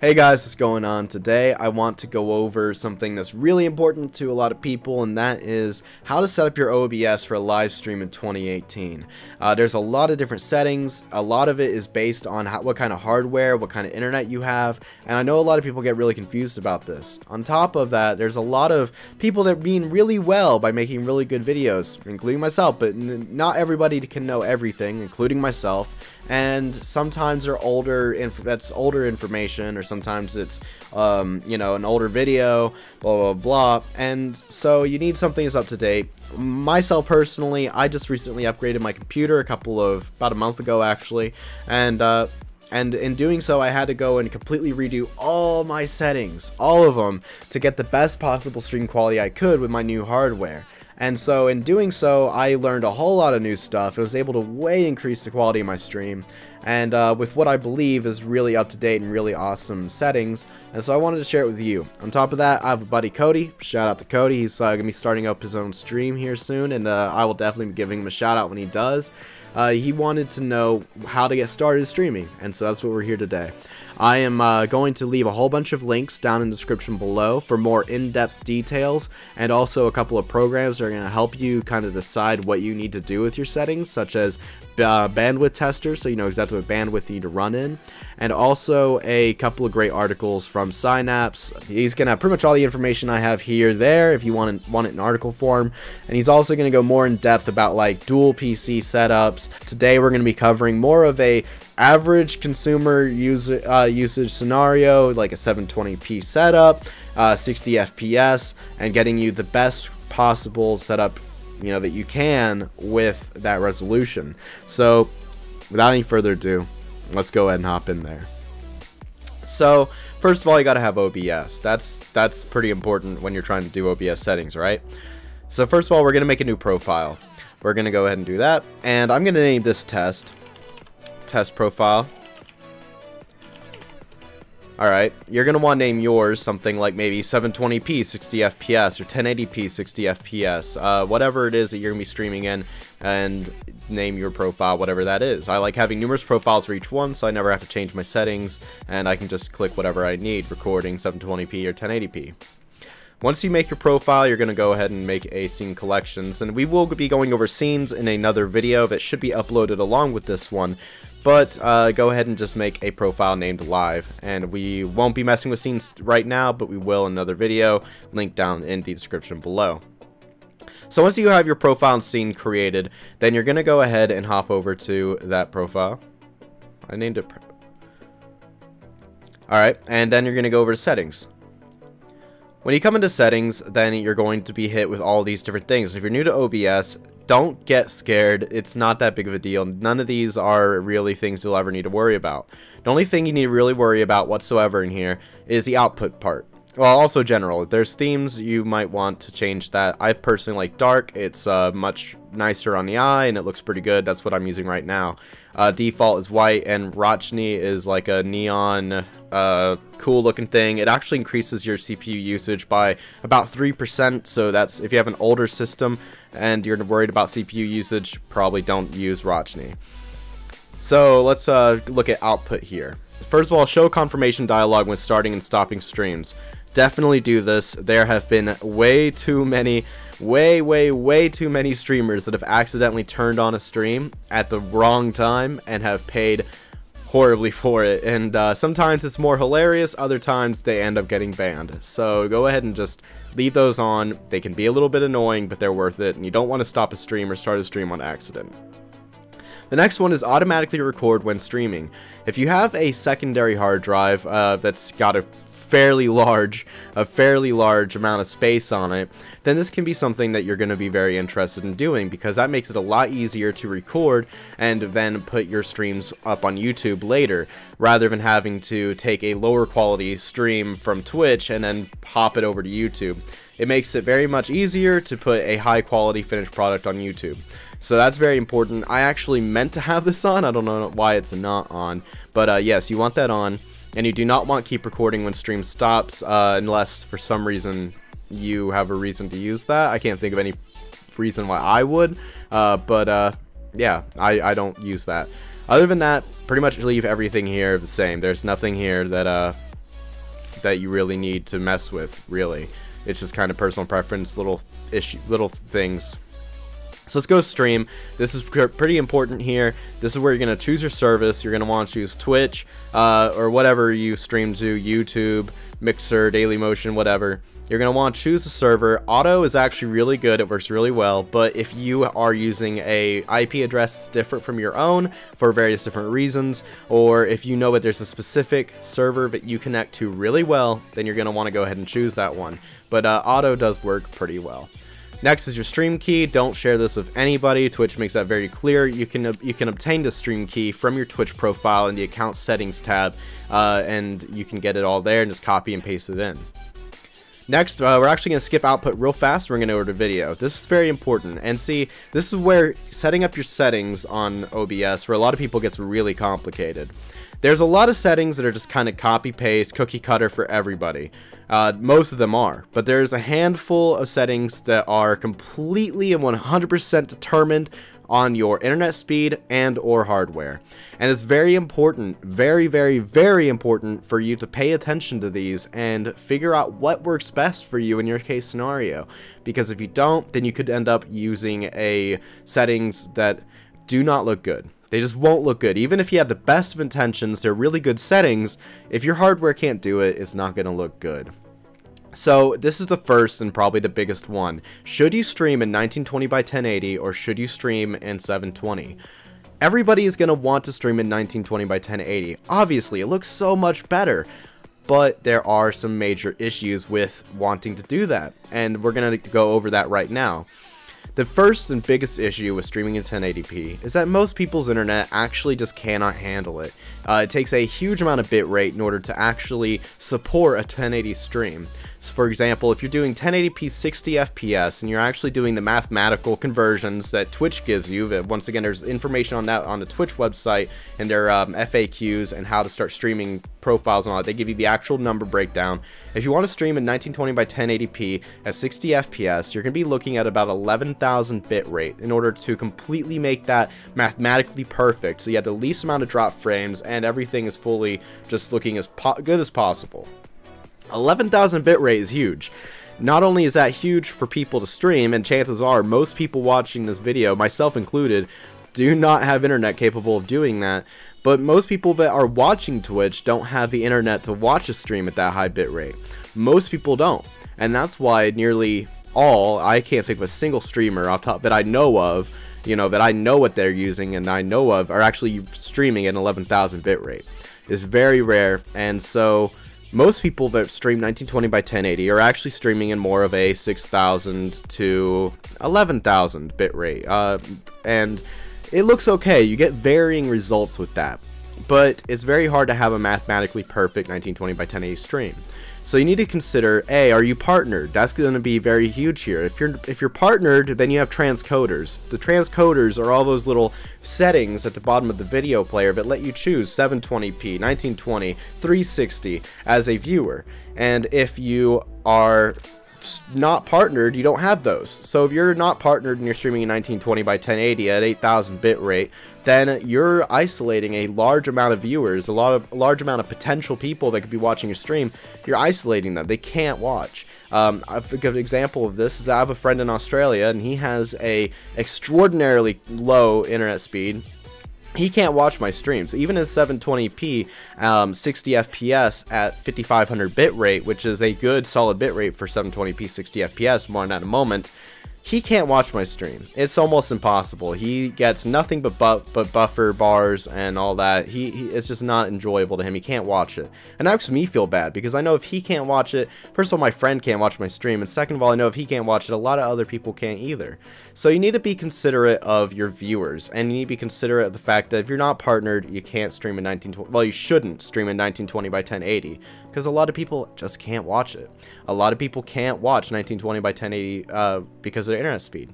Hey guys, what's going on? Today I want to go over something that's really important to a lot of people, and that is how to set up your OBS for a live stream in 2018. There's a lot of different settings. A lot of it is based on what kind of hardware, what kind of internet you have, and I know a lot of people get really confused about this. On top of that, there's a lot of people that mean really well by making really good videos, including myself, but not everybody can know everything, including myself. And sometimes they're older, that's older information, or sometimes it's, you know, an older video, blah, blah, blah. And so you need something that's up to date. Myself personally, I just recently upgraded my computer about a month ago, actually. And in doing so, I had to go and completely redo all my settings, all of them, to get the best possible stream quality I could with my new hardware. And so in doing so, I learned a whole lot of new stuff. I was able to way increase the quality of my stream, and with what I believe is really up to date and really awesome settings. And so I wanted to share it with you. On top of that, I have a buddy, Cody. Shout out to Cody. He's gonna be starting up his own stream here soon, and I will definitely be giving him a shout out when he does. He wanted to know how to get started streaming, and so that's what we're here today. I am going to leave a whole bunch of links down in the description below for more in-depth details, and also a couple of programs that are going to help you kind of decide what you need to do with your settings, such as bandwidth tester, so you know exactly what bandwidth you need to run in, and also a couple of great articles from Synapse. He's going to have pretty much all the information I have here there if you want it in article form, and he's also going to go more in depth about like dual PC setups. Today we're going to be covering more of a average consumer usage scenario, like a 720p setup, 60 FPS, and getting you the best possible setup, you know, that you can with that resolution. So without any further ado, let's go ahead and hop in there. So first of all, you got to have OBS. That's pretty important when you're trying to do OBS settings, right? So first of all, we're going to make a new profile. We're going to go ahead and do that, and I'm going to name this test profile. Alright, you're going to want to name yours something like maybe 720p 60 FPS or 1080p 60 FPS, whatever it is that you're going to be streaming in, and name your profile whatever that is. I like having numerous profiles for each one, so I never have to change my settings, and I can just click whatever I need, recording 720p or 1080p. Once you make your profile, you're going to go ahead and make a scene collections, and we will be going over scenes in another video that should be uploaded along with this one. But go ahead and just make a profile named live, and we won't be messing with scenes right now, but we will in another video, link down in the description below. So once you have your profile and scene created, then you're going to go ahead and hop over to that profile. I named it. Alright, and then you're going to go over to settings. When you come into settings, then you're going to be hit with all these different things. If you're new to OBS, don't get scared. It's not that big of a deal. None of these are really things you'll ever need to worry about. The only thing you need to really worry about whatsoever in here is the output part. Well, also general. There's themes you might want to change that. I personally like dark. It's much nicer on the eye, and it looks pretty good. That's what I'm using right now. Default is white, and Rochni is like a neon, cool looking thing. It actually increases your CPU usage by about 3%, so that's, if you have an older system and you're worried about CPU usage, probably don't use Rochni. So let's look at output here. First of all, show confirmation dialog when starting and stopping streams. Definitely do this. There have been way too many streamers that have accidentally turned on a stream at the wrong time and have paid horribly for it, and sometimes it's more hilarious, other times they end up getting banned. So go ahead and just leave those on. They can be a little bit annoying, but they're worth it, and you don't want to stop a stream or start a stream on accident. The next one is automatically record when streaming. If you have a secondary hard drive that's got a fairly large amount of space on it, then this can be something that you're going to be very interested in doing, because that makes it a lot easier to record and then put your streams up on YouTube later, rather than having to take a lower quality stream from Twitch and then hop it over to YouTube. It makes it very much easier to put a high quality finished product on YouTube. So that's very important. I actually meant to have this on. I don't know why it's not on, but yes, you want that on. And you do not want keep recording when stream stops, unless for some reason you have a reason to use that. I can't think of any reason why I would, but yeah, I don't use that. Other than that, pretty much leave everything here the same. There's nothing here that that you really need to mess with, really. It's just kind of personal preference, little things. So let's go stream. This is pretty important here. This is where you're going to choose your service. You're going to want to choose Twitch or whatever you stream to, YouTube, Mixer, Dailymotion, whatever. You're going to want to choose a server. Auto is actually really good. It works really well. But if you are using a IP address that's different from your own for various different reasons, or if you know that there's a specific server that you connect to really well, then you're going to want to go ahead and choose that one. But auto does work pretty well. Next is your stream key. Don't share this with anybody. Twitch makes that very clear. You can obtain the stream key from your Twitch profile in the account settings tab, and you can get it all there and just copy and paste it in. Next, we're actually going to skip output real fast. We're going to go to video. This is very important. And see, this is where setting up your settings on OBS for a lot of people gets really complicated. There's a lot of settings that are just kind of copy-paste, cookie-cutter for everybody. Most of them are. But there's a handful of settings that are completely and 100% determined on your internet speed and or hardware. And it's very important, very, very, very important for you to pay attention to these and figure out what works best for you in your case scenario. Because if you don't, then you could end up using settings that do not look good. They just won't look good. Even if you have the best of intentions, they're really good settings. If your hardware can't do it, it's not going to look good. So this is the first and probably the biggest one. Should you stream in 1920 by 1080 or should you stream in 720? Everybody is going to want to stream in 1920 by 1080. Obviously, it looks so much better. But there are some major issues with wanting to do that. And we're going to go over that right now. The first and biggest issue with streaming in 1080p is that most people's internet actually just cannot handle it. It takes a huge amount of bitrate in order to actually support a 1080 stream. So for example, if you're doing 1080p 60 FPS and you're actually doing the mathematical conversions that Twitch gives you, that once again there's information on that on the Twitch website and their FAQs and how to start streaming profiles and all that. They give you the actual number breakdown. If you want to stream in 1920 by 1080p at 60 FPS, you're going to be looking at about 11,000 bit rate in order to completely make that mathematically perfect. So you have the least amount of drop frames and everything is fully just looking as good as possible. 11,000 bitrate is huge. Not only is that huge for people to stream, and chances are most people watching this video, myself included, do not have internet capable of doing that, but most people that are watching Twitch don't have the internet to watch a stream at that high bitrate. Most people don't, and that's why nearly all, I can't think of a single streamer off top that I know of, you know, that I know what they're using and I know of, are actually streaming at 11,000 bitrate. It's very rare, and so most people that stream 1920 by 1080 are actually streaming in more of a 6,000 to 11,000 bitrate, and it looks okay. You get varying results with that, but it's very hard to have a mathematically perfect 1920 by 1080 stream. So you need to consider, A, are you partnered? That's going to be very huge here. If you're partnered, then you have transcoders. The transcoders are all those little settings at the bottom of the video player that let you choose 720p, 1920, 360 as a viewer. And if you are not partnered, you don't have those. So if you're not partnered and you're streaming in 1920 by 1080 at 8,000 bit rate, then you're isolating a large amount of viewers, a large amount of potential people that could be watching your stream. You're isolating them. They can't watch. A good example of this is I have a friend in Australia and he has a extraordinarily low internet speed. He can't watch my streams, even in 720p 60 FPS at 5500 bit rate, which is a good solid bit rate for 720p 60 FPS, more on that in a moment. He can't watch my stream. It's almost impossible. He gets nothing but buffer bars and all that. It's just not enjoyable to him. He can't watch it. And that makes me feel bad because I know if he can't watch it, first of all, my friend can't watch my stream, and second of all, I know if he can't watch it, a lot of other people can't either. So you need to be considerate of your viewers, and you need to be considerate of the fact that if you're not partnered, you can't stream in 1920. Well, you shouldn't stream in 1920 by 1080 because a lot of people just can't watch it. A lot of people can't watch 1920 by 1080 because of their internet speed.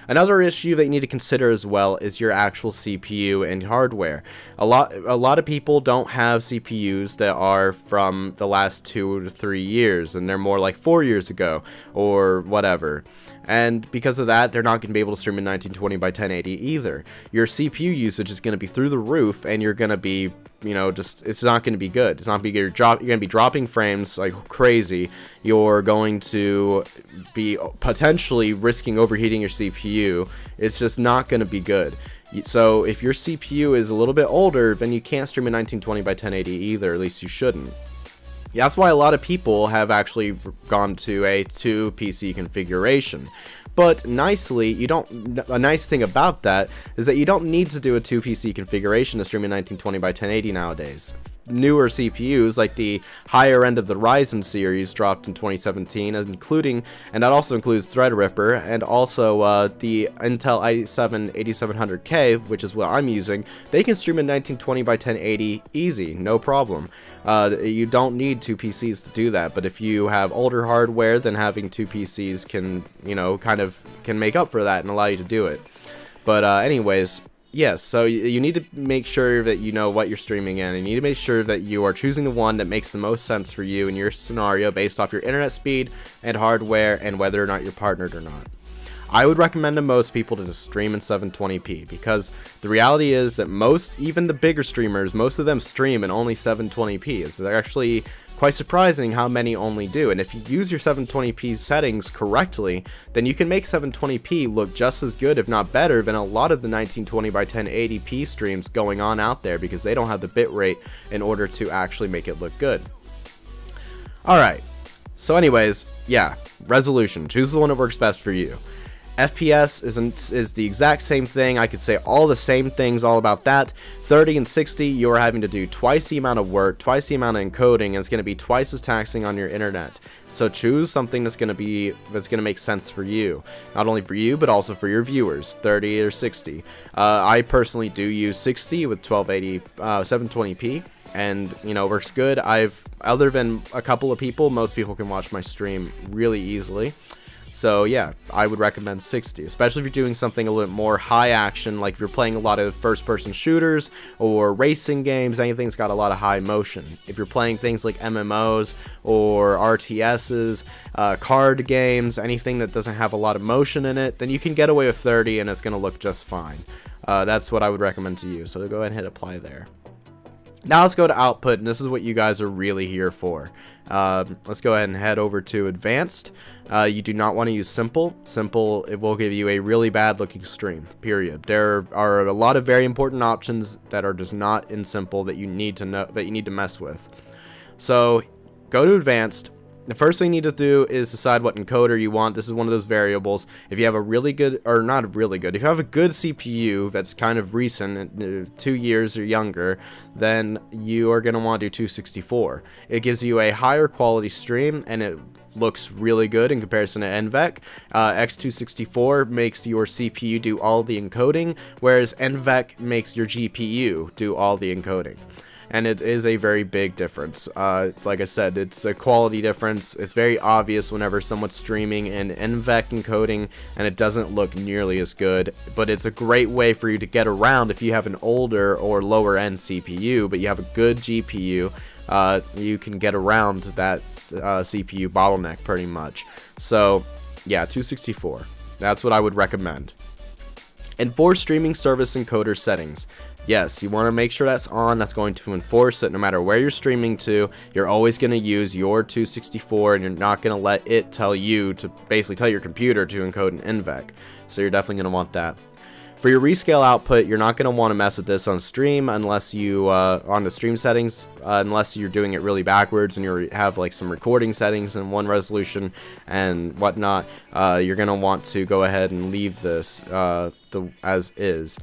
Another issue that you need to consider as well is your actual CPU and hardware. A lot of people don't have CPUs that are from the last 2 to 3 years, and they're more like 4 years ago or whatever. and because of that, they're not going to be able to stream in 1920 by 1080 either. Your CPU usage is going to be through the roof, and you're going to be, you know, it's not going to be good. It's not going to be good. You're going to be dropping frames like crazy. You're going to be potentially risking overheating your CPU. It's just not going to be good. So if your CPU is a little bit older, then you can't stream in 1920 by 1080 either. At least you shouldn't. That's why a lot of people have actually gone to a 2 PC configuration. But nicely, a nice thing about that is that you don't need to do a 2 PC configuration to stream in 1920 by 1080 nowadays. Newer CPUs, like the higher end of the Ryzen series, dropped in 2017, and that also includes Threadripper, and also the Intel i7 8700K, which is what I'm using. They can stream in 1920 by 1080 easy, no problem. You don't need 2 PCs to do that, but if you have older hardware, then having 2 PCs can, you know, kind of can make up for that and allow you to do it. But anyways, yes, so you need to make sure that you know what you're streaming in, and you need to make sure that you are choosing the one that makes the most sense for you in your scenario based off your internet speed and hardware and whether or not you're partnered or not. I would recommend to most people to just stream in 720p, because the reality is that even the bigger streamers, most of them stream in only 720p. It's actually quite surprising how many only do, and if you use your 720p settings correctly, then you can make 720p look just as good, if not better, than a lot of the 1920 by 1080p streams going on out there, because they don't have the bitrate in order to actually make it look good. Alright, so anyways, yeah, resolution. Choose the one that works best for you. FPS is the exact same thing. I could say all the same things all about that. 30 and 60, you're having to do twice the amount of work, twice the amount of encoding, and it's going to be twice as taxing on your internet. So choose something that's going to make sense for you. Not only for you, but also for your viewers, 30 or 60. I personally do use 60 with 720p. And, you know, works good. Other than a couple of people, most people can watch my stream really easily. So yeah, I would recommend 60, especially if you're doing something a little more high action, like if you're playing a lot of first-person shooters or racing games, anything that's got a lot of high motion. If you're playing things like MMOs or RTSs, card games, anything that doesn't have a lot of motion in it, then you can get away with 30 and it's going to look just fine. That's what I would recommend to you, so go ahead and hit apply there. Now let's go to output, and this is what you guys are really here for. Let's go ahead and head over to advanced. You do not want to use simple. Simple, it will give you a really bad looking stream, period. There are a lot of very important options that are just not in simple that you need to know, that you need to mess with. So go to advanced. The first thing you need to do is decide what encoder you want. This is one of those variables. If you have a really good, or not really good, if you have a good CPU that's kind of recent, 2 years or younger, then you are going to want to do 264. It gives you a higher quality stream, and it looks really good in comparison to NVENC. X264 makes your CPU do all the encoding, whereas NVENC makes your GPU do all the encoding. And it is a very big difference. Like I said, it's a quality difference. It's very obvious whenever someone's streaming in NVENC encoding and it doesn't look nearly as good, but it's a great way for you to get around if you have an older or lower end CPU, but you have a good GPU. You can get around that CPU bottleneck pretty much. So yeah, 264. That's what I would recommend. Enforce streaming service encoder settings. Yes, you want to make sure that's on. That's going to enforce it no matter where you're streaming to. You're always going to use your 264, and you're not going to let it tell you to basically tell your computer to encode an NVENC. So you're definitely going to want that. For your rescale output, you're not going to want to mess with this on stream unless you, on the stream settings, unless you're doing it really backwards and you have like some recording settings in one resolution and whatnot. You're going to want to go ahead and leave this as is.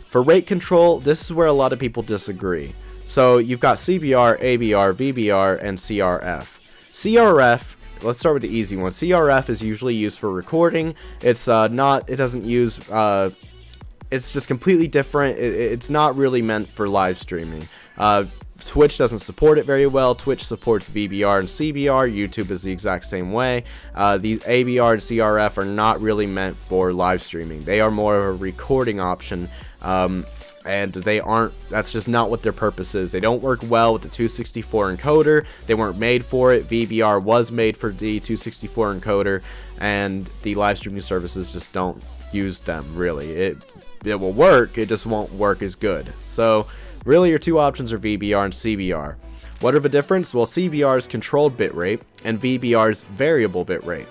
For rate control, this is where a lot of people disagree. So you've got CBR, ABR, VBR, and CRF. CRF, let's start with the easy one. CRF is usually used for recording. It's it's just completely different. It's not really meant for live streaming. Twitch doesn't support it very well. Twitch supports VBR and CBR. YouTube is the exact same way. These ABR and CRF are not really meant for live streaming. They are more of a recording option. and that's just not what their purpose is. They don't work well with the 264 encoder. They weren't made for it. VBR was made for the 264 encoder, and the live streaming services just don't use them, really. It will work, it just won't work as good. So really your two options are VBR and CBR. What are the difference? Well, CBR's controlled bitrate and VBR's variable bitrate.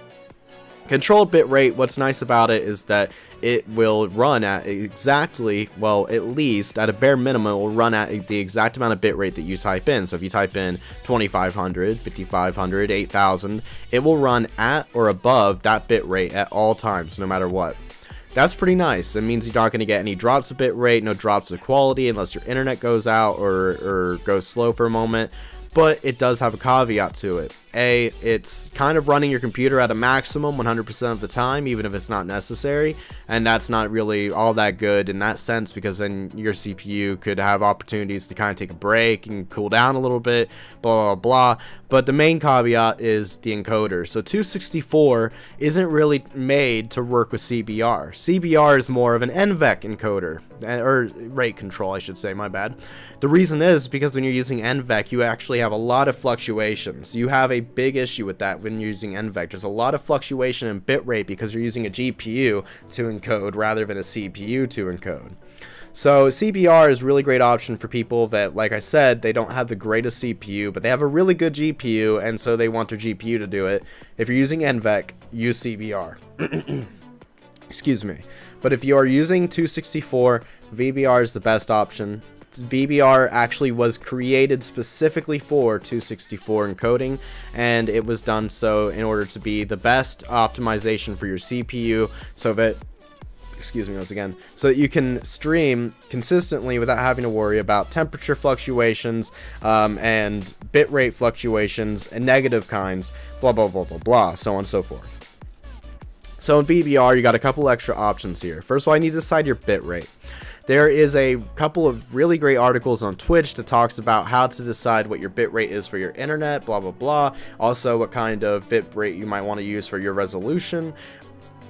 Controlled bitrate, what's nice about it is that it will run at exactly, well, at least at a bare minimum, it will run at the exact amount of bitrate that you type in. So if you type in 2500, 5500, 8000, it will run at or above that bitrate at all times, no matter what. That's pretty nice. It means you're not going to get any drops of bitrate, no drops of quality unless your internet goes out or goes slow for a moment. But it does have a caveat to it. It's kind of running your computer at a maximum 100% of the time, even if it's not necessary, and that's not really all that good in that sense, because then your CPU could have opportunities to kind of take a break and cool down a little bit, blah, blah, blah. But the main caveat is the encoder. So 264 isn't really made to work with CBR. CBR is more of an NVEC encoder, or rate control, I should say, my bad. The reason is because when you're using NVEC, you actually have a lot of fluctuations. You have a big issue with that when you're using NVEC. There's a lot of fluctuation in bitrate because you're using a GPU to encode rather than a CPU to encode. So CBR is a really great option for people that, like I said, they don't have the greatest CPU, but they have a really good GPU, and so they want their GPU to do it. If you're using NVEC, use CBR. Excuse me. But if you are using 264, VBR is the best option. VBR actually was created specifically for 264 encoding, and it was done so in order to be the best optimization for your CPU, so that, excuse me once again, so that you can stream consistently without having to worry about temperature fluctuations and bitrate fluctuations and negative kinds, blah blah blah blah blah, so on and so forth. So in VBR, you got a couple extra options here. First of all, I need to decide your bitrate. There is a couple of really great articles on Twitch that talks about how to decide what your bitrate is for your internet, blah blah blah. Also, what kind of bitrate you might want to use for your resolution.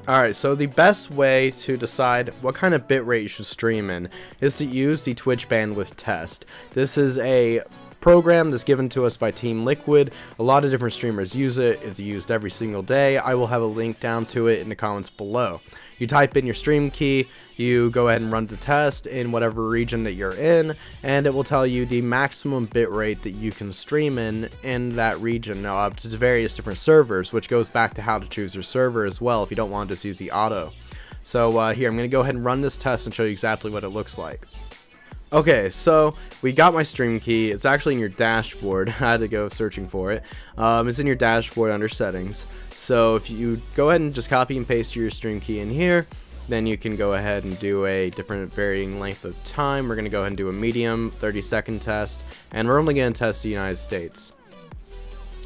Alright, so the best way to decide what kind of bitrate you should stream in is to use the Twitch bandwidth test. This is a program that's given to us by Team Liquid. A lot of different streamers use it. It's used every single day. I will have a link down to it in the comments below. You type in your stream key, you go ahead and run the test in whatever region that you're in, and it will tell you the maximum bitrate that you can stream in that region. Now, to various different servers, which goes back to how to choose your server as well if you don't want to just use the auto. So here, I'm going to go ahead and run this test and show you exactly what it looks like. Okay, so we got my stream key. It's actually in your dashboard. I had to go searching for it. It's in your dashboard under settings. So if you go ahead and just copy and paste your stream key in here, then you can go ahead and do a different varying length of time. We're going to go ahead and do a medium 30-second test, and we're only going to test the United States.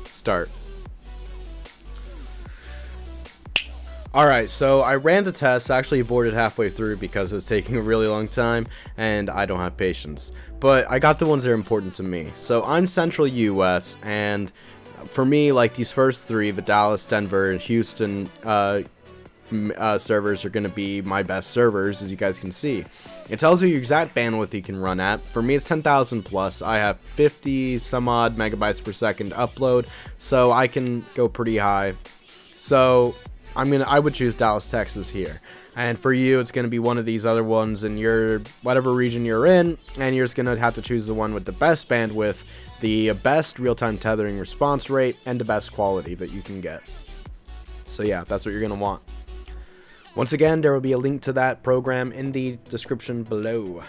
Start. Alright, so I ran the test, actually aborted halfway through because it was taking a really long time, and I don't have patience. But I got the ones that are important to me. So I'm Central US, and for me, like these first three, the Dallas, Denver, and Houston servers are going to be my best servers, as you guys can see. It tells you your exact bandwidth you can run at. For me, it's 10,000 plus. I have 50 some odd megabytes per second upload, so I can go pretty high. So I would choose Dallas, Texas here. And for you, it's going to be one of these other ones in your whatever region you're in, and you're just going to have to choose the one with the best bandwidth, the best real-time tethering response rate, and the best quality that you can get. So yeah, that's what you're going to want. Once again, there will be a link to that program in the description below.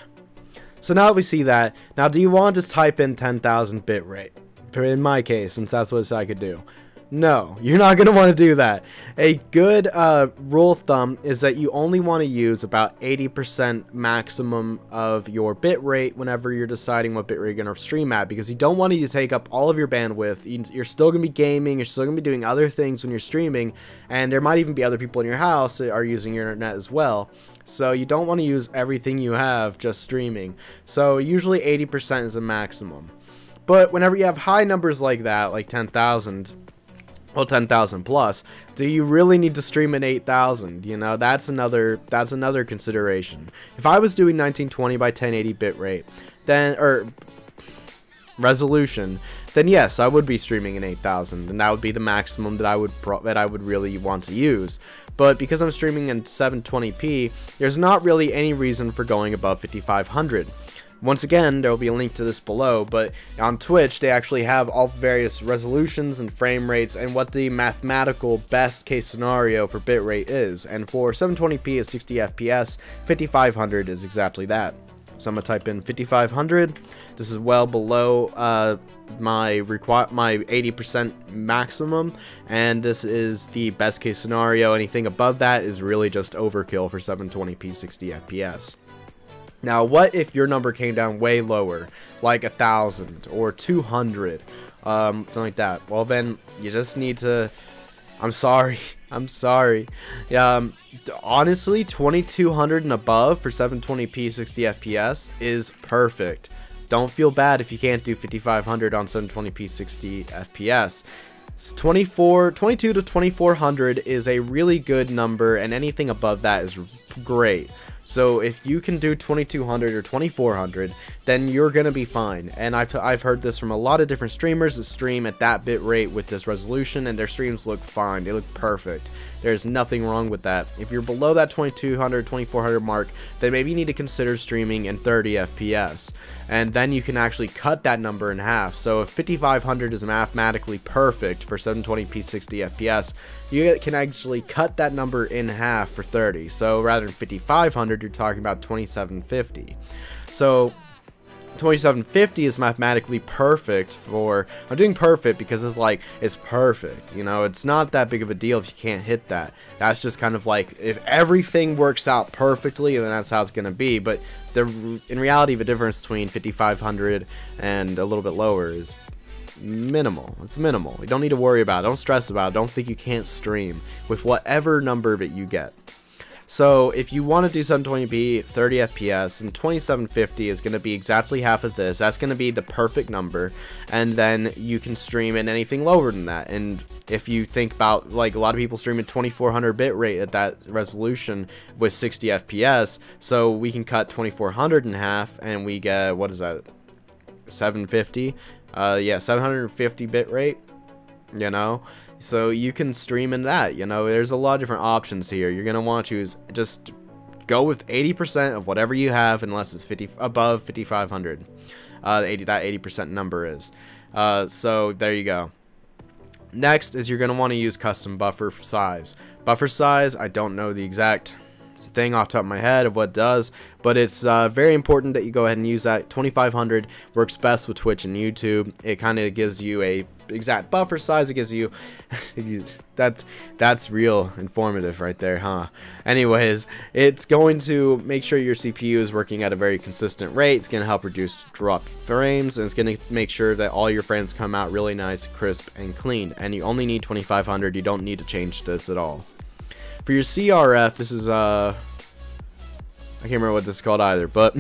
So now that we see that, now do you want to just type in 10,000 bitrate? In my case, since that's what I could do. No, you're not going to want to do that. A good rule of thumb is that you only want to use about 80% maximum of your bitrate whenever you're deciding what bitrate you're going to stream at, because you don't want to take up all of your bandwidth. You're still going to be gaming, you're still going to be doing other things when you're streaming, and there might even be other people in your house that are using your internet as well. So you don't want to use everything you have just streaming. So usually 80% is a maximum. But whenever you have high numbers like that, like 10,000, well, 10,000 plus, do you really need to stream at 8,000? You know, that's another consideration. If I was doing 1920 by 1080 bitrate, then, or resolution, then yes, I would be streaming in 8,000, and that would be the maximum that I would really want to use. But because I'm streaming in 720p, there's not really any reason for going above 5500. Once again, there will be a link to this below, but on Twitch, they actually have all various resolutions and frame rates and what the mathematical best case scenario for bitrate is. And for 720p at 60 FPS, 5500 is exactly that. So I'm going to type in 5500. This is well below my 80% maximum, and this is the best case scenario. Anything above that is really just overkill for 720p 60 FPS. Now, what if your number came down way lower, like 1,000 or 200, something like that? Well, then you just need to. I'm sorry. Honestly, 2200 and above for 720p 60 FPS is perfect. Don't feel bad if you can't do 5500 on 720p 60 FPS. 22 to 2400 is a really good number, and anything above that is great. So if you can do 2200 or 2400, then you're gonna be fine. And I've heard this from a lot of different streamers that stream at that bit rate with this resolution, and their streams look fine. They look perfect. There's nothing wrong with that. If you're below that 2200, 2400 mark, then maybe you need to consider streaming in 30 FPS. And then you can actually cut that number in half. So if 5500 is mathematically perfect for 720p 60 FPS, you can actually cut that number in half for 30. So rather than 5500, you're talking about 2750. So 2750 is mathematically perfect for, I'm doing perfect because it's perfect, you know, it's not that big of a deal if you can't hit that. That's just kind of like, if everything works out perfectly, then that's how it's going to be. But in reality, the difference between 5500 and a little bit lower is minimal. It's minimal. You don't need to worry about it. Don't stress about it. Don't think you can't stream with whatever number that you get. So if you want to do 720p 30 FPS, and 2750 is going to be exactly half of this, that's going to be the perfect number, and then you can stream in anything lower than that. And if you think about, like, a lot of people stream at 2400 bit rate at that resolution with 60 FPS, so we can cut 2400 in half, and we get, what is that, 750? Yeah, 750 bit rate, you know. So you can stream in that, you know. There's a lot of different options here. You're going to want to just go with 80% of whatever you have, unless it's above 5500. That 80% number is. So there you go. Next is you're going to want to use custom buffer size. Buffer size, I don't know the exact thing off the top of my head of what it does, but it's very important that you go ahead and use that. 2500 works best with Twitch and YouTube. It kind of gives you a exact buffer size. It gives you that's real informative right there, huh? Anyways, it's going to make sure your CPU is working at a very consistent rate. It's going to help reduce dropped frames, and it's going to make sure that all your frames come out really nice, crisp, and clean. And you only need 2500. You don't need to change this at all. For your CRF, this is I can't remember what this is called either, but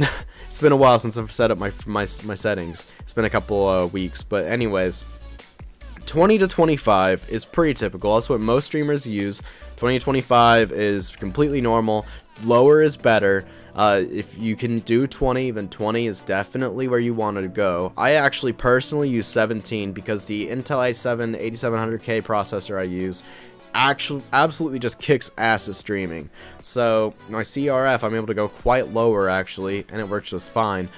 it's been a while since I've set up my settings. It's been a couple weeks, but anyways, 20 to 25 is pretty typical. That's what most streamers use. 20 to 25 is completely normal. Lower is better. If you can do 20, then 20 is definitely where you want to go. I actually personally use 17 because the Intel i7 8700K processor I use absolutely just kicks ass at streaming. So my CRF, I'm able to go quite lower actually, and it works just fine.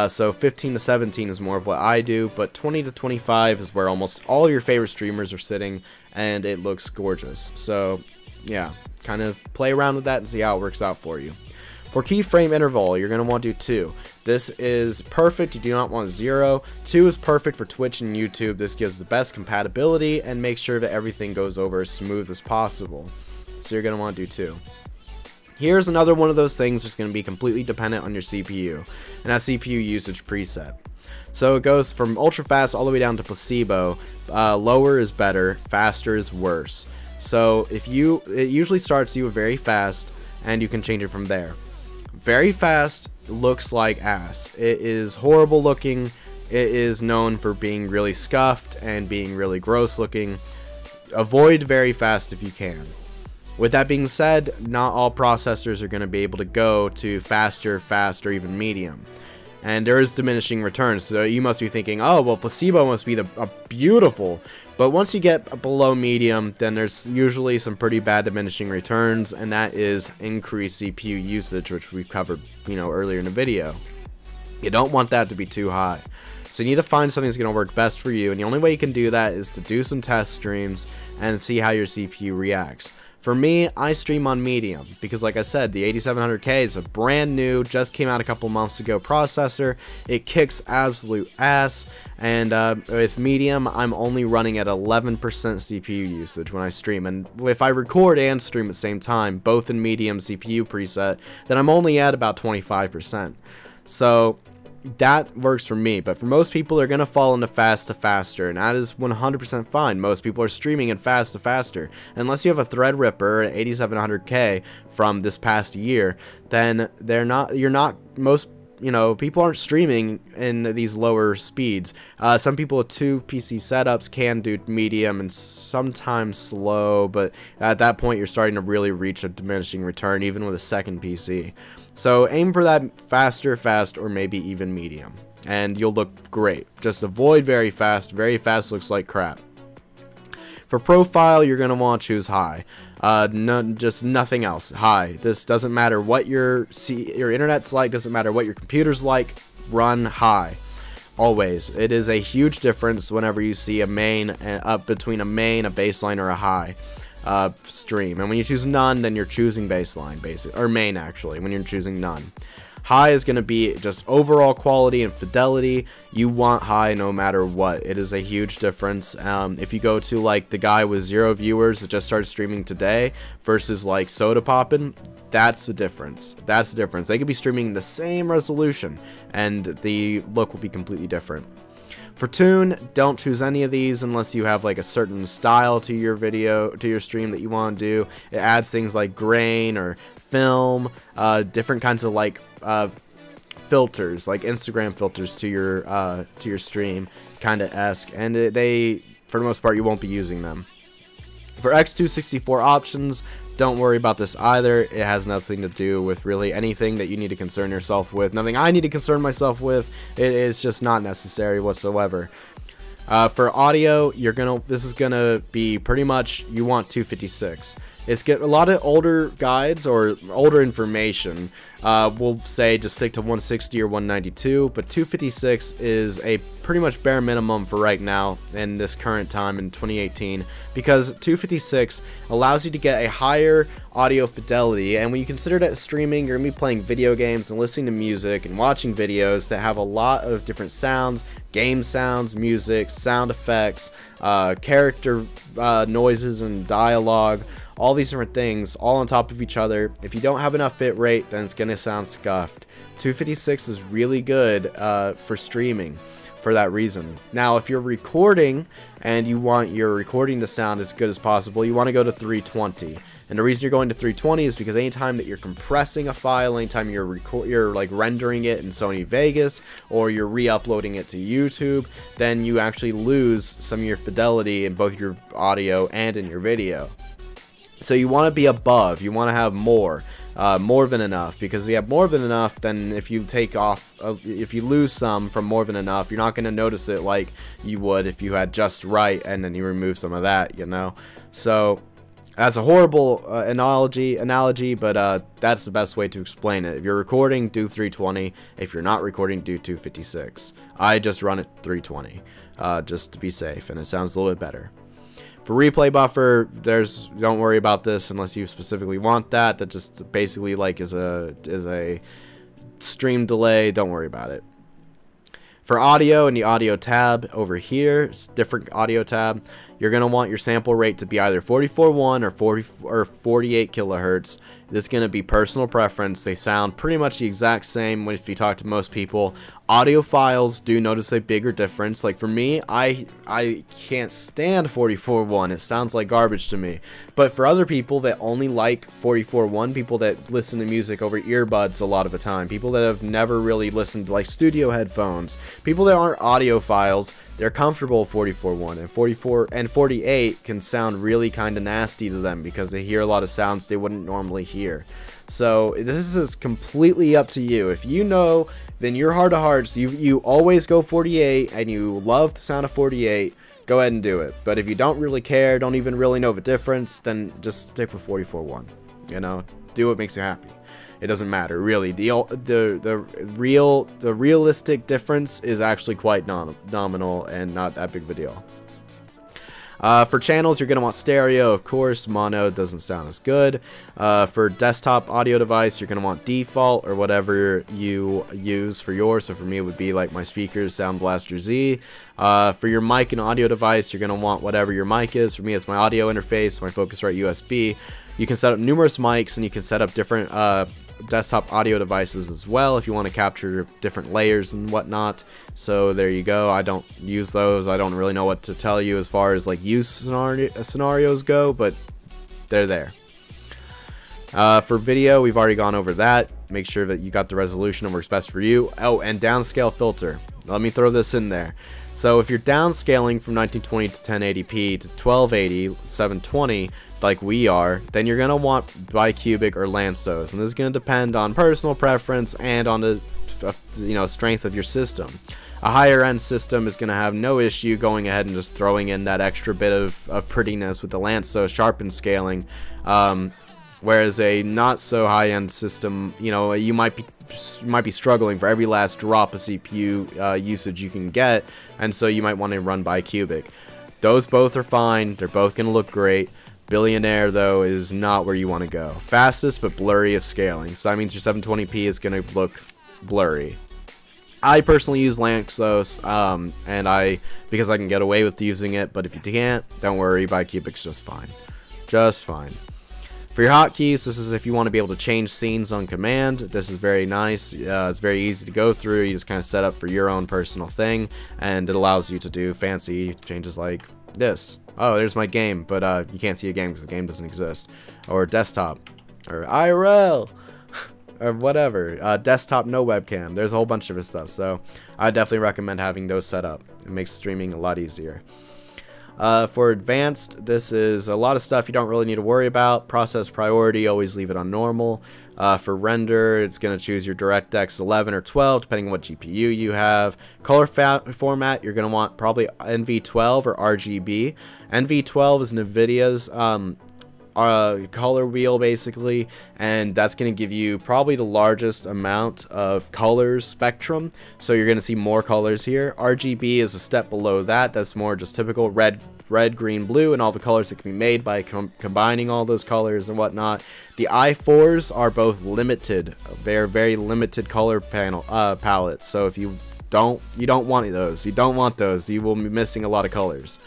So 15 to 17 is more of what I do, but 20 to 25 is where almost all your favorite streamers are sitting, and it looks gorgeous. So yeah, kind of play around with that and see how it works out for you. For keyframe interval, you're going to want to do 2. This is perfect. You do not want 0. 2 is perfect for Twitch and YouTube. This gives the best compatibility and makes sure that everything goes over as smooth as possible. So you're going to want to do 2. Here's another one of those things that's going to be completely dependent on your CPU and that CPU usage preset. So it goes from ultra fast all the way down to placebo. Lower is better, faster is worse. So it usually starts you very fast, and you can change it from there. Very fast looks like ass. It is horrible looking. It is known for being really scuffed and being really gross looking. avoid very fast if you can. With that being said, not all processors are going to be able to go to faster, fast, or even medium. And there is diminishing returns, so you must be thinking, oh, well, placebo must be beautiful. But once you get below medium, then there's usually some pretty bad diminishing returns, and that is increased CPU usage, which we've covered, earlier in the video. You don't want that to be too high. So you need to find something that's going to work best for you, and the only way you can do that is to do some test streams and see how your CPU reacts. For me, I stream on medium because, like I said, the 8700K is a brand new, just came out a couple months ago processor. It kicks absolute ass, and with medium, I'm only running at 11% CPU usage when I stream. And if I record and stream at the same time, both in medium CPU preset, then I'm only at about 25%. So that works for me, but for most people, they're going to fall into fast to faster, and that is 100% fine. Most people are streaming in fast to faster. Unless you have a Threadripper at 8700K from this past year, then people aren't streaming in these lower speeds. Some people with 2 PC setups can do medium and sometimes slow, but at that point, you're starting to really reach a diminishing return, even with a second PC. So aim for that faster, fast, or maybe even medium, and you'll look great. Just avoid very fast. Very fast looks like crap. For profile, you're going to want to choose high. Just nothing else. High. This doesn't matter what your internet's like, doesn't matter what your computer's like, run high. Always. It is a huge difference whenever you see a main, up between a main, a baseline, or a high stream. And when you choose none, then you're choosing baseline, or main actually, when you're choosing none. High is going to be just overall quality and fidelity. You want high no matter what. It is a huge difference. If you go to like the guy with 0 viewers that just started streaming today versus like Soda Poppin', that's the difference. That's the difference. They could be streaming the same resolution and the look will be completely different. For tune, don't choose any of these unless you have like a certain style to your video, to your stream that you want to do. It adds things like grain or film, different kinds of like filters, like Instagram filters to your stream, kind of esque, and they, for the most part, you won't be using them. For X264 options, don't worry about this either. It has nothing to do with really anything that you need to concern yourself with. Nothing I need to concern myself with. It is just not necessary whatsoever. For audio, this is gonna be pretty much, you want 256. It's a lot of older guides or older information will say just stick to 160 or 192, but 256 is a pretty much bare minimum for right now in this current time in 2018, because 256 allows you to get a higher audio fidelity, and when you consider that streaming, you're gonna be playing video games and listening to music and watching videos that have a lot of different sounds, game sounds, music, sound effects, character noises and dialogue, all these different things all on top of each other. If you don't have enough bit rate, then it's gonna sound scuffed. 256 is really good for streaming for that reason. Now, if you're recording and you want your recording to sound as good as possible, you want to go to 320. And the reason you're going to 320 is because anytime that you're compressing a file, anytime you're like rendering it in Sony Vegas, or you're re-uploading it to YouTube, then you actually lose some of your fidelity in both your audio and in your video. So you want to be above, you want to have more than enough, because if you have more than enough, then if you if you lose some from more than enough, you're not going to notice it like you would if you had just right and then you remove some of that, you know. So that's a horrible analogy, but that's the best way to explain it. If you're recording, do 320. If you're not recording, do 256. I just run it 320 just to be safe, and it sounds a little bit better. For replay buffer, don't worry about this unless you specifically want that. That just basically like is a stream delay. Don't worry about it. For audio, in the audio tab over here, it's different audio tab, you're going to want your sample rate to be either 44.1 or 48 kilohertz. This is going to be personal preference. They sound pretty much the exact same if you talk to most people. Audiophiles do notice a bigger difference. Like for me, I can't stand 44.1. It sounds like garbage to me. But for other people that only like 44.1, people that listen to music over earbuds a lot of the time, people that have never really listened to like studio headphones, people that aren't audiophiles, they're comfortable with 44.1, and 44 and 48 can sound really kind of nasty to them because they hear a lot of sounds they wouldn't normally hear. So this is completely up to you. If you know, then your heart of hearts, you always go 48 and you love the sound of 48, go ahead and do it. But if you don't really care, don't even really know the difference, then just stick with 44.1. You know, do what makes you happy. It doesn't matter really. The realistic difference is actually quite nominal and not that big of a deal. For channels, you're going to want stereo, of course. Mono doesn't sound as good. For desktop audio device, you're going to want default or whatever you use for yours. So for me, it would be like my speakers, Sound Blaster Z. For your mic and audio device, you're going to want whatever your mic is. For me, it's my audio interface, my Focusrite USB. You can set up numerous mics, and you can set up different desktop audio devices as well if you want to capture different layers and whatnot. So there you go. I don't use those. I don't really know what to tell you as far as like use scenarios go, but they're there. For video, we've already gone over that. Make sure that you got the resolution that works best for you. Oh, and downscale filter. Let me throw this in there. So if you're downscaling from 1920 to 1080p to 1280, 720, like we are, then you're going to want bicubic or Lanczos, and this is going to depend on personal preference and on the strength of your system. A higher end system is going to have no issue going ahead and just throwing in that extra bit of prettiness with the Lanczos sharpened scaling, whereas a not so high end system, you might be struggling for every last drop of CPU usage you can get, and so you might want to run bicubic. Those both are fine. They're both going to look great. Billionaire, though, is not where you want to go. Fastest but blurry of scaling. So that means your 720p is going to look blurry. I personally use Lanczos, because I can get away with using it, but if you can't, don't worry, bicubic's just fine. Just fine. For your hotkeys, this is if you want to be able to change scenes on command. This is very nice. It's very easy to go through. You just kind of set up for your own personal thing, and it allows you to do fancy changes like this. Oh, there's my game, but you can't see a game because the game doesn't exist. Or desktop, or IRL, or whatever. Desktop, no webcam. There's a whole bunch of stuff, so I definitely recommend having those set up. It makes streaming a lot easier. For advanced, this is a lot of stuff you don't really need to worry about. Process priority, always leave it on normal. For render, it's going to choose your DirectX 11 or 12, depending on what GPU you have. Color format, you're going to want probably NV12 or RGB. NV12 is NVIDIA's color wheel, basically, and that's going to give you probably the largest amount of colors spectrum, so you're going to see more colors here. RGB is a step below that. That's more just typical red, green, blue, and all the colors that can be made by combining all those colors and whatnot. The i4s are both limited. They're very limited color palettes, so if you don't want those, you will be missing a lot of colors.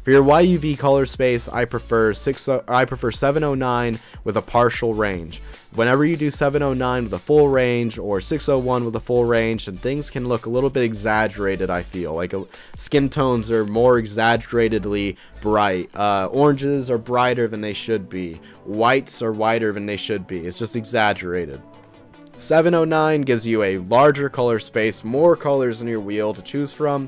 For your YUV color space, I prefer 709 with a partial range. Whenever you do 709 with a full range or 601 with a full range, and things can look a little bit exaggerated, I feel. Like skin tones are more exaggeratedly bright. Oranges are brighter than they should be. Whites are whiter than they should be. It's just exaggerated. 709 gives you a larger color space, more colors in your wheel to choose from,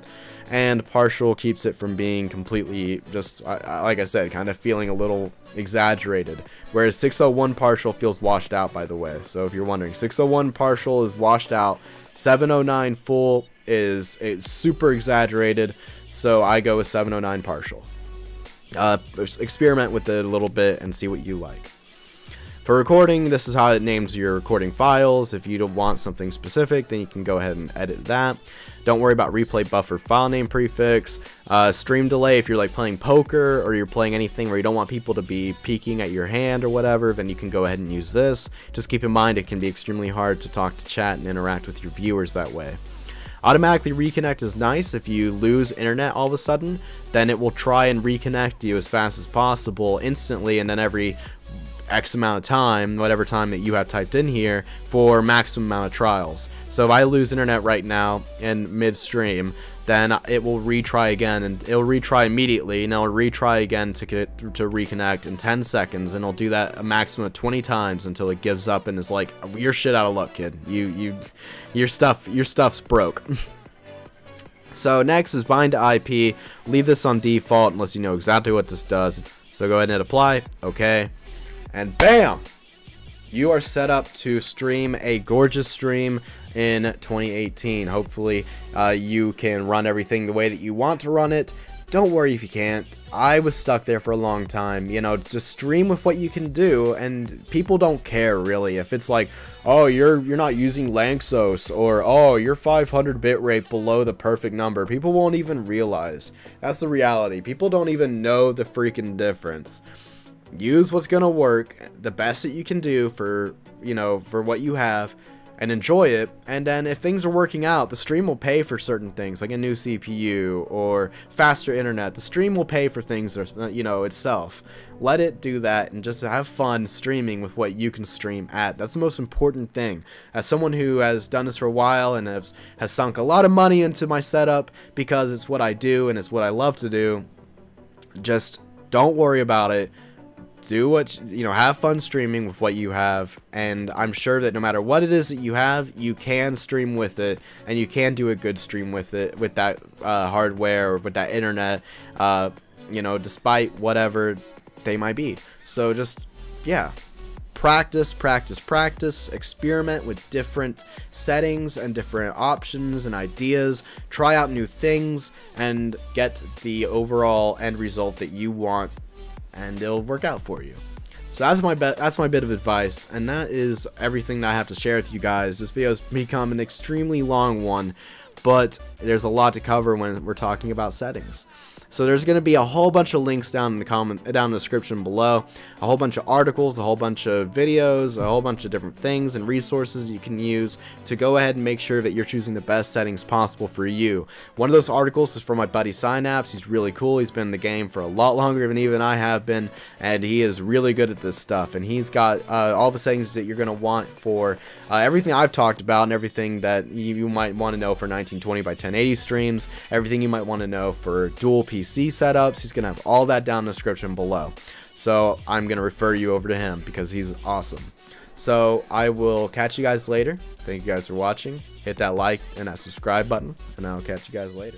and partial keeps it from being completely just, like I said, kind of feeling a little exaggerated. Whereas 601 partial feels washed out, by the way. So if you're wondering, 601 partial is washed out. 709 full is super exaggerated. So I go with 709 partial. Experiment with it a little bit and see what you like. For recording, this is how it names your recording files. If you don't want something specific, then you can go ahead and edit that. Don't worry about replay buffer file name prefix. Stream delay, if you're like playing poker or you're playing anything where you don't want people to be peeking at your hand or whatever, then you can go ahead and use this. Just keep in mind it can be extremely hard to talk to chat and interact with your viewers that way. Automatically reconnect is nice. If you lose internet all of a sudden, then it will try and reconnect you as fast as possible instantly, and then every X amount of time, whatever time that you have typed in here, for maximum amount of trials. So if I lose internet right now in midstream, then it will retry again, and it'll retry immediately, and it'll retry again to reconnect in 10 seconds, and it'll do that a maximum of 20 times until it gives up and is like, "You're shit out of luck, kid. Your stuff's broke." So next is bind to IP. Leave this on default unless you know exactly what this does. So go ahead and hit apply. Okay. And bam! You are set up to stream a gorgeous stream in 2018. Hopefully you can run everything the way that you want to run it. Don't worry if you can't. I was stuck there for a long time. You know, just stream with what you can do, and people don't care really. If it's like, oh, you're not using Lanxos, or oh, you're 500 bitrate below the perfect number, people won't even realize. That's the reality. People don't even know the freaking difference. Use what's gonna work, the best that you can do for, you know, for what you have, and enjoy it. And then if things are working out, the stream will pay for certain things like a new CPU or faster internet. The stream will pay for things, you know, itself. Let it do that and just have fun streaming with what you can stream at. That's the most important thing. As someone who has done this for a while and has sunk a lot of money into my setup because it's what I do and it's what I love to do, just don't worry about it. Do what, you know, have fun streaming with what you have, and I'm sure that no matter what it is that you have, you can stream with it, and you can do a good stream with it, with that hardware or with that internet, you know, despite whatever they might be. So just, yeah, practice, experiment with different settings and different options and ideas, try out new things, and get the overall end result that you want, and it'll work out for you. So that's my bit of advice, and that is everything that I have to share with you guys. This video has become an extremely long one, but there's a lot to cover when we're talking about settings. So there's going to be a whole bunch of links down in the description below, a whole bunch of articles, a whole bunch of videos, a whole bunch of different things and resources you can use to go ahead and make sure that you're choosing the best settings possible for you. One of those articles is from my buddy Synapse. He's really cool. He's been in the game for a lot longer than even I have been, and he is really good at this stuff. And he's got all the settings that you're going to want for everything I've talked about and everything that you might want to know for 1920 by 1080 streams, everything you might want to know for dual PC setups. He's gonna have all that down in the description below, so I'm gonna refer you over to him because he's awesome. So I will catch you guys later. Thank you guys for watching. Hit that like and that subscribe button, and I'll catch you guys later.